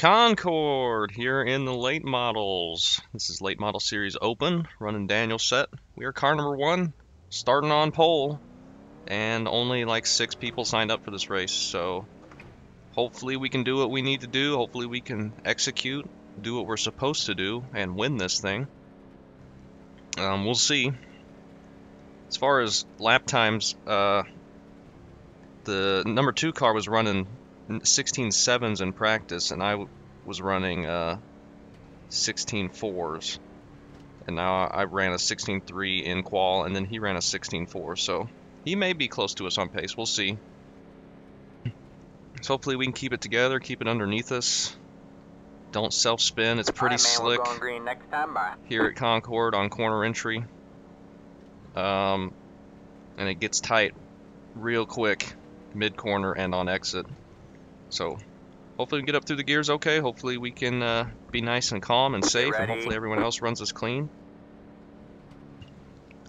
Concord here in the late models. This is late model series open, running Daniel's set. We are car number 1, starting on pole, and only like 6 people signed up for this race. So hopefully we can do what we need to do. Hopefully we can execute, do what we're supposed to do, and win this thing. We'll see. As far as lap times, the number 2 car was running 16.7s in practice, and I was running 16.4s, and now I ran a 16.3 in qual, and then he ran a 16.4, so he may be close to us on pace. We'll see. So hopefully we can keep it together, keep it underneath us. Don't self-spin. It's pretty slick here at Concord on corner entry, and it gets tight real quick mid-corner and on exit. So hopefully we can get up through the gears okay. Hopefully we can be nice and calm and safe, and hopefully everyone else runs us clean.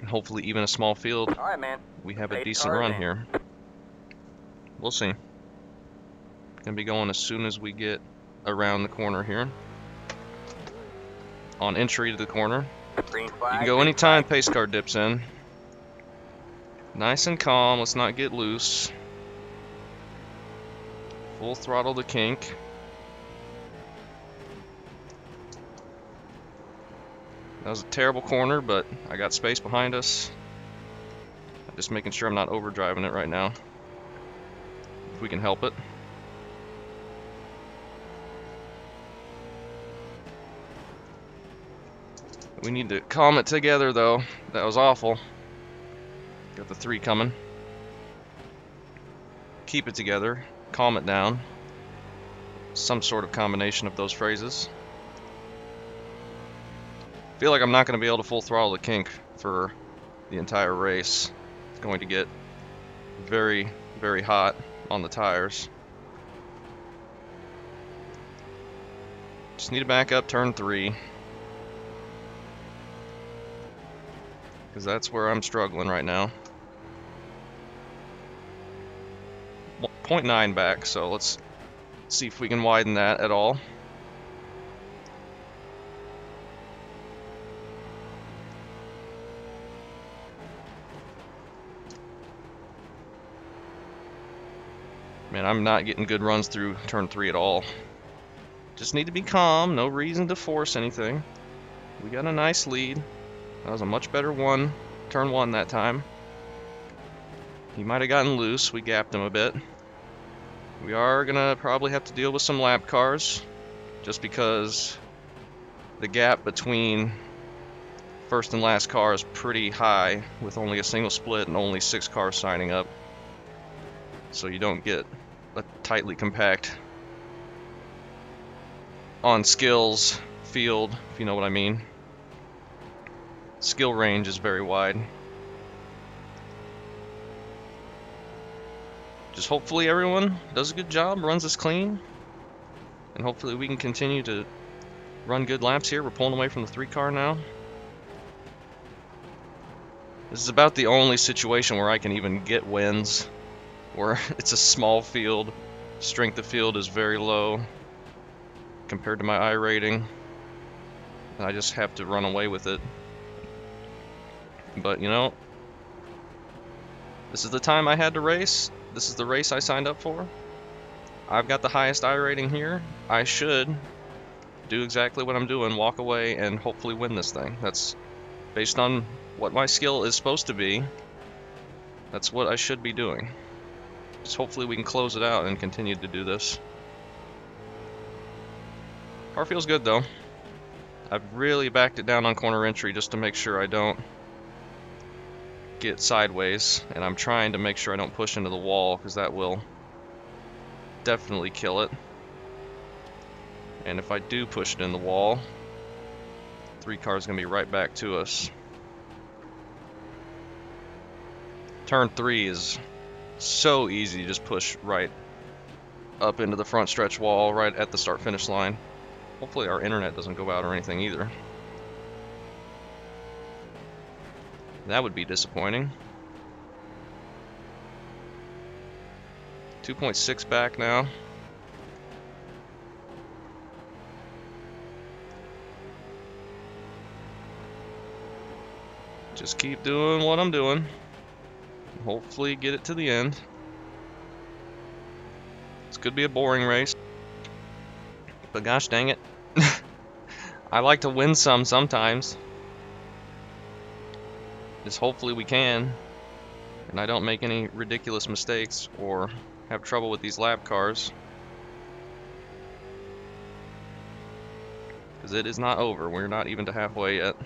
And hopefully even a small field, we have a decent run here. We'll see. Gonna be going as soon as we get around the corner here. On entry to the corner. You can go anytime pace car dips in. Nice and calm, let's not get loose. Full throttle the kink. That was a terrible corner, but I got space behind us. I'm just making sure I'm not overdriving it right now, if we can help it. We need to calm it together though. That was awful. Got the 3 coming. Keep it together. Calm it down. Some sort of combination of those phrases. Feel like I'm not going to be able to full throttle the kink for the entire race. It's going to get very, very hot on the tires. Just need to back up turn 3. Because that's where I'm struggling right now. 0.9 back, so let's see if we can widen that at all. Man, I'm not getting good runs through turn 3 at all. Just need to be calm, no reason to force anything. We got a nice lead. That was a much better turn 1 that time. He might have gotten loose, we gapped him a bit. We are gonna probably have to deal with some lap cars, just because the gap between first and last car is pretty high, with only a single split and only 6 cars signing up. So you don't get a tightly compact on skills field, if you know what I mean. Skill range is very wide. Just hopefully everyone does a good job, runs us clean, and hopefully we can continue to run good laps here. We're pulling away from the 3 car now. This is about the only situation where I can even get wins, where it's a small field, strength of field is very low compared to my iRating, and I just have to run away with it. But you know, this is the time I had to race. This is the race I signed up for. I've got the highest iRating here. I should do exactly what I'm doing, walk away and hopefully win this thing. That's based on what my skill is supposed to be. That's what I should be doing. Just hopefully we can close it out and continue to do this. Car feels good though. I've really backed it down on corner entry just to make sure I don't get sideways, and I'm trying to make sure I don't push into the wall, because that will definitely kill it. And if I do push it in the wall, 3 cars gonna be right back to us. Turn 3 is so easy to just push right up into the front stretch wall right at the start finish line. Hopefully our internet doesn't go out or anything either. That would be disappointing. 2.6 back now. Just keep doing what I'm doing. Hopefully get it to the end. This could be a boring race, but gosh dang it. I like to win sometimes. Just hopefully we can, and I don't make any ridiculous mistakes or have trouble with these lap cars. Because it is not over. We're not even to halfway yet.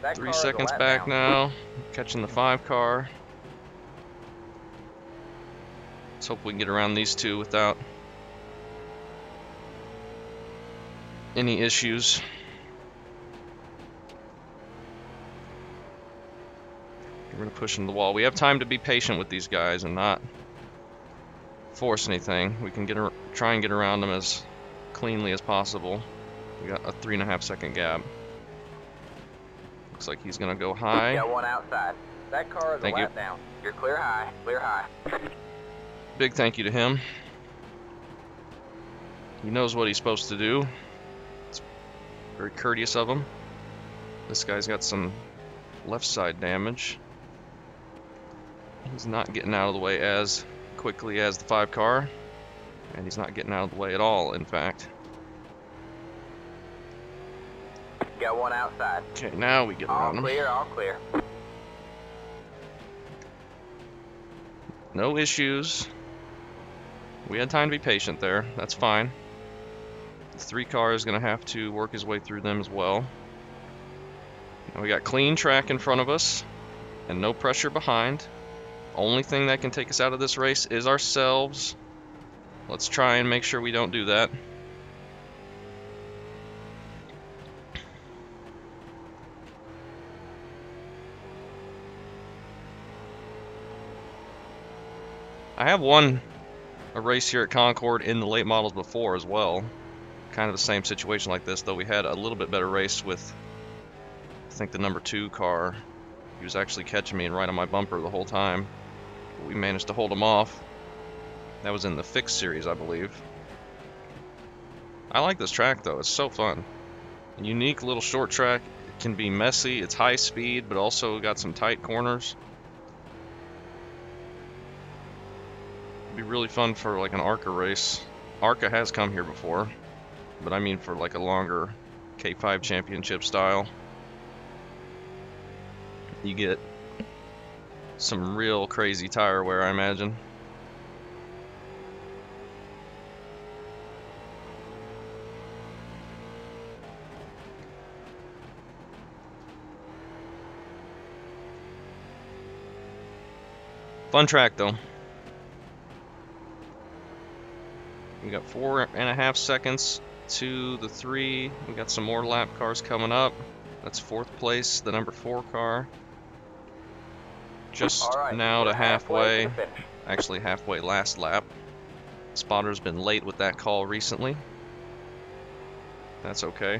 That 3 seconds back now. Catching the 5 car. Let's hope we can get around these two without any issues. We're going to push into the wall. We have time to be patient with these guys and not force anything. We can try and get around them as cleanly as possible. We got a 3.5 second gap. Looks like he's going to go high. Got one outside. That car is a lap down. You're clear high. Clear high. Big thank you to him. He knows what he's supposed to do. It's very courteous of him. This guy's got some left side damage. He's not getting out of the way as quickly as the 5 car. And he's not getting out of the way at all, in fact. Got one outside. Okay, now we get around him. All clear, all clear. No issues. We had time to be patient there. That's fine. The 3 car is going to have to work his way through them as well. Now we got clean track in front of us and no pressure behind. Only thing that can take us out of this race is ourselves. Let's try and make sure we don't do that. I have won a race here at Concord in the late models before as well. Kind of the same situation like this, though we had a little bit better race with, I think, the number 2 car. He was actually catching me and right on my bumper the whole time. But we managed to hold him off. That was in the fixed series, I believe. I like this track, though. It's so fun. A unique little short track. It can be messy. It's high speed, but also got some tight corners. It'd be really fun for like an ARCA race. ARCA has come here before, but I mean for like a longer K5 championship style. You get some real crazy tire wear, I imagine. Fun track though. We got 4.5 seconds to the 3. We got some more lap cars coming up. That's 4th place, the number 4 car. Just now to halfway. Actually halfway last lap. Spotter's been late with that call recently. That's okay.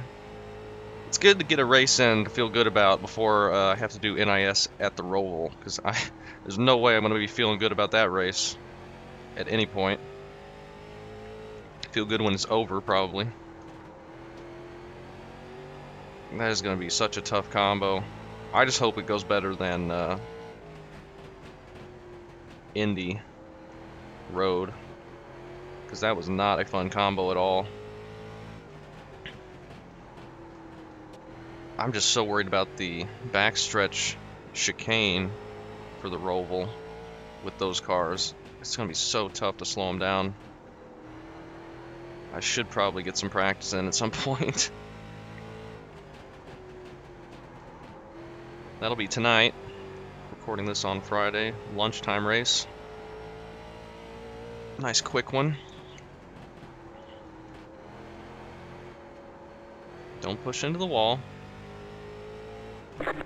It's good to get a race in to feel good about before I have to do NIS at the Roval, because there's no way I'm going to be feeling good about that race at any point. Feel good when it's over, probably. That is going to be such a tough combo. I just hope it goes better than Indy Road, because that was not a fun combo at all. I'm just so worried about the backstretch chicane for the Roval with those cars. It's going to be so tough to slow them down. I should probably get some practice in at some point. That'll be tonight. Recording this on Friday. Lunchtime race. Nice quick one. Don't push into the wall.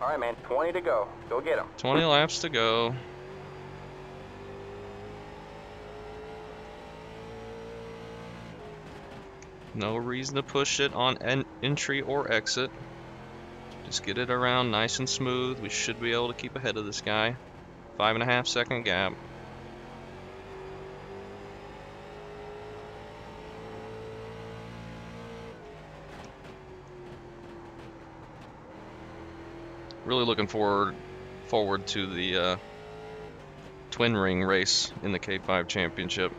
Alright, man. 20 to go. Go get them. 20 laps to go. No reason to push it on entry or exit. Just get it around nice and smooth. We should be able to keep ahead of this guy. 5.5 second gap. Really looking forward to the twin ring race in the K5 Championship.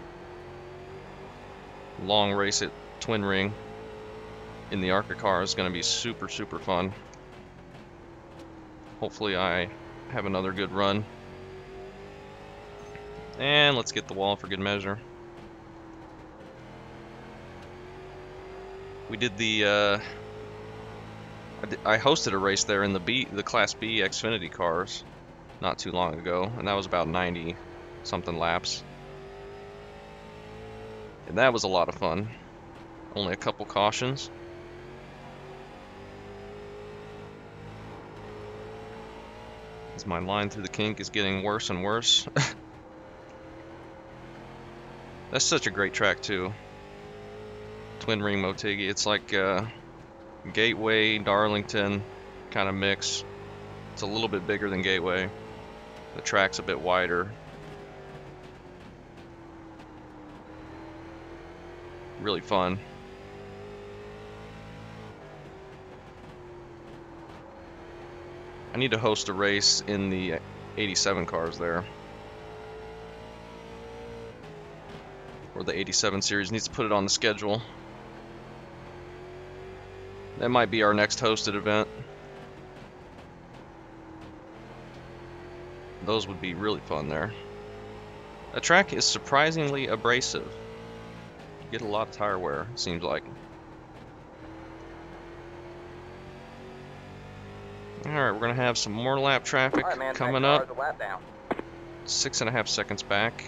Long race at twin ring in the ARCA car is going to be super fun. Hopefully I have another good run. And let's get the wall for good measure. We did the I hosted a race there in the Class B Xfinity cars not too long ago, and that was about 90 something laps. And that was a lot of fun. Only a couple cautions. As my line through the kink is getting worse and worse. That's such a great track too. Twin Ring Motegi. It's like Gateway, Darlington kind of mix. It's a little bit bigger than Gateway. The track's a bit wider. Really fun. I need to host a race in the 87 cars there. Or the 87 series needs to put it on the schedule. That might be our next hosted event. Those would be really fun there. The track is surprisingly abrasive. You get a lot of tire wear, it seems like. Alright, we're going to have some more lap traffic coming up. 6.5 seconds back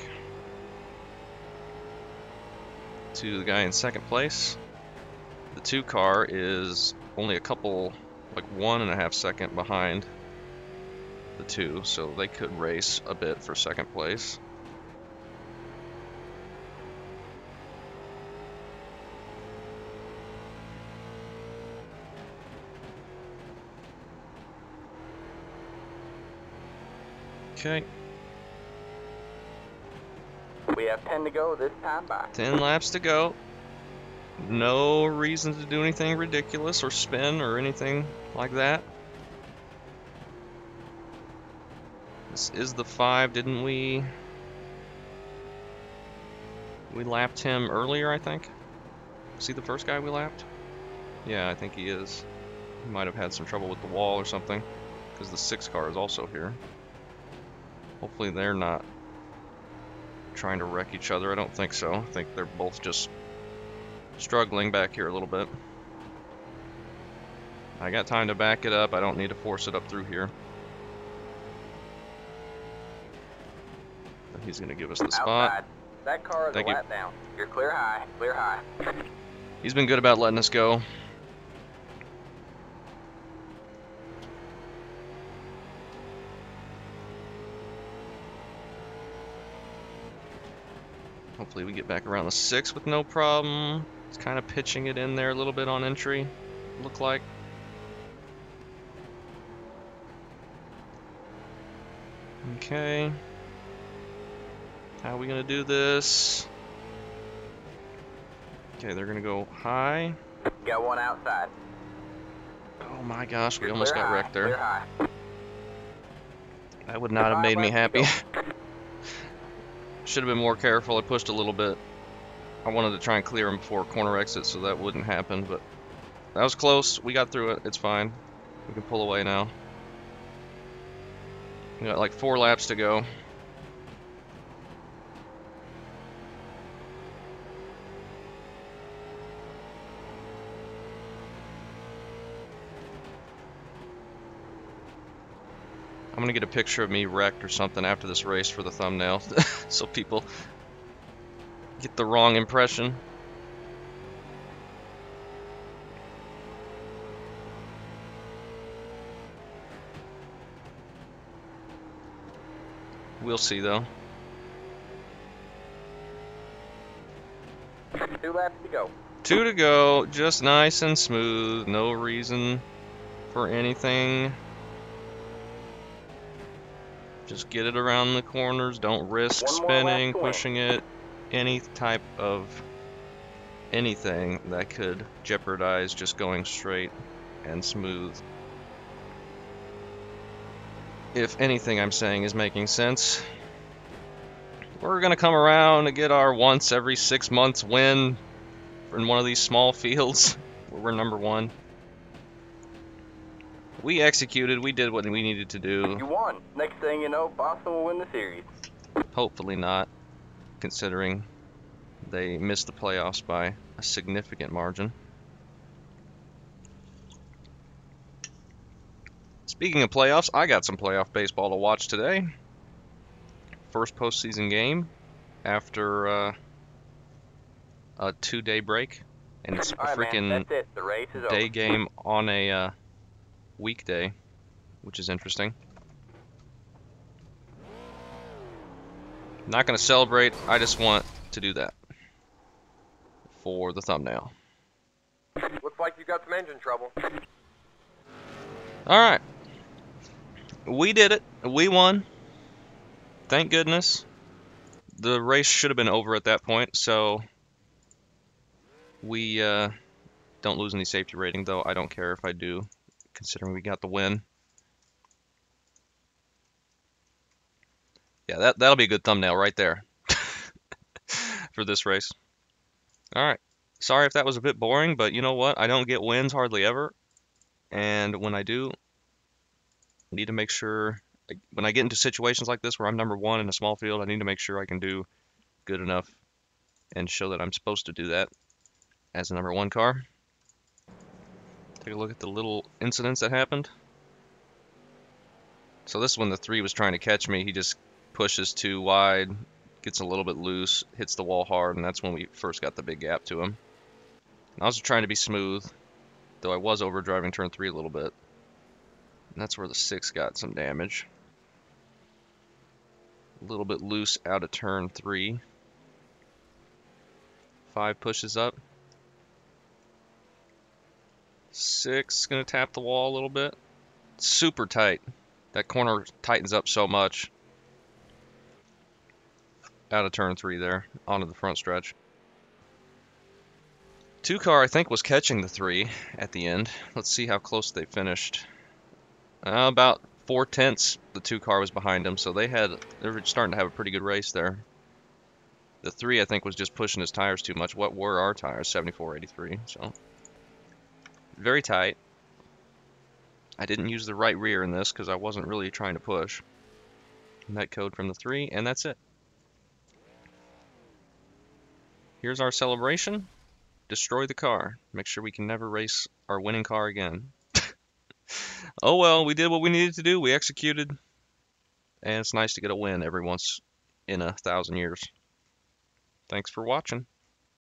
to the guy in second place. The 2 car is only a couple, like 1.5 seconds behind the 2, so they could race a bit for second place. Okay. We have 10 to go this time by. 10 laps to go. No reason to do anything ridiculous or spin or anything like that. This is the 5, didn't we? We lapped him earlier, I think. Was he the first guy we lapped? Yeah, I think he is. He might have had some trouble with the wall or something, because the 6 car is also here. Hopefully they're not trying to wreck each other. I don't think so. I think they're both just struggling back here a little bit. I got time to back it up. I don't need to force it up through here. He's going to give us the spot. Outside. That car is a lap down. You're clear high. Clear high. He's been good about letting us go. Hopefully we get back around the 6 with no problem. It's kind of pitching it in there a little bit on entry, look like. Okay. How are we gonna do this? Okay, they're gonna go high. Got one outside. Oh my gosh, we almost got wrecked there. Clear high. That would not have made me happy. Should have been more careful. I pushed a little bit. I wanted to try and clear him before corner exit so that wouldn't happen, but that was close. We got through it. It's fine. We can pull away now. We got like 4 laps to go. I'm gonna get a picture of me wrecked or something after this race for the thumbnail so people get the wrong impression. We'll see though. 2 laps to go. 2 to go, just nice and smooth, no reason for anything. Just get it around the corners, don't risk spinning, pushing it, any type of anything that could jeopardize just going straight and smooth. if anything I'm saying is making sense. We're going to come around and get our once every 6 months win in one of these small fields where we're number one. We executed. We did what we needed to do. You won. Next thing you know, Boston will win the series. Hopefully not, considering they missed the playoffs by a significant margin. Speaking of playoffs, I got some playoff baseball to watch today. First postseason game after a 2-day break, and it's a freaking day game on a weekday, which is interesting. Not going to celebrate, I just want to do that for the thumbnail. Looks like you got some engine trouble. Alright. We did it. We won. Thank goodness. The race should have been over at that point, so we don't lose any safety rating, though I don't care if I do, considering we got the win. Yeah, that'll be a good thumbnail right there for this race. Alright. Sorry if that was a bit boring, but you know what? I don't get wins hardly ever, and when I do, I need to make sure, when I get into situations like this where I'm number one in a small field, I need to make sure I can do good enough and show that I'm supposed to do that as a number one car. Take a look at the little incidents that happened. So this is when the 3 was trying to catch me. He just pushes too wide, gets a little bit loose, hits the wall hard, and that's when we first got the big gap to him. And I was trying to be smooth, though I was overdriving turn 3 a little bit. And that's where the 6 got some damage. A little bit loose out of turn 3. 5 pushes up. 6 gonna tap the wall a little bit. Super tight. That corner tightens up so much. Out of turn 3 there, onto the front stretch. 2 car I think was catching the 3 at the end. Let's see how close they finished. About 4/10 the 2 car was behind him, so they were starting to have a pretty good race there. The 3 I think was just pushing his tires too much. What were our tires? 74/83. So very tight. I didn't use the right rear in this because I wasn't really trying to push. Net code from the 3, and that's it. Here's our celebration. Destroy the car. Make sure we can never race our winning car again. Oh well, we did what we needed to do. We executed. And it's nice to get a win every once in 1,000 years. Thanks for watching.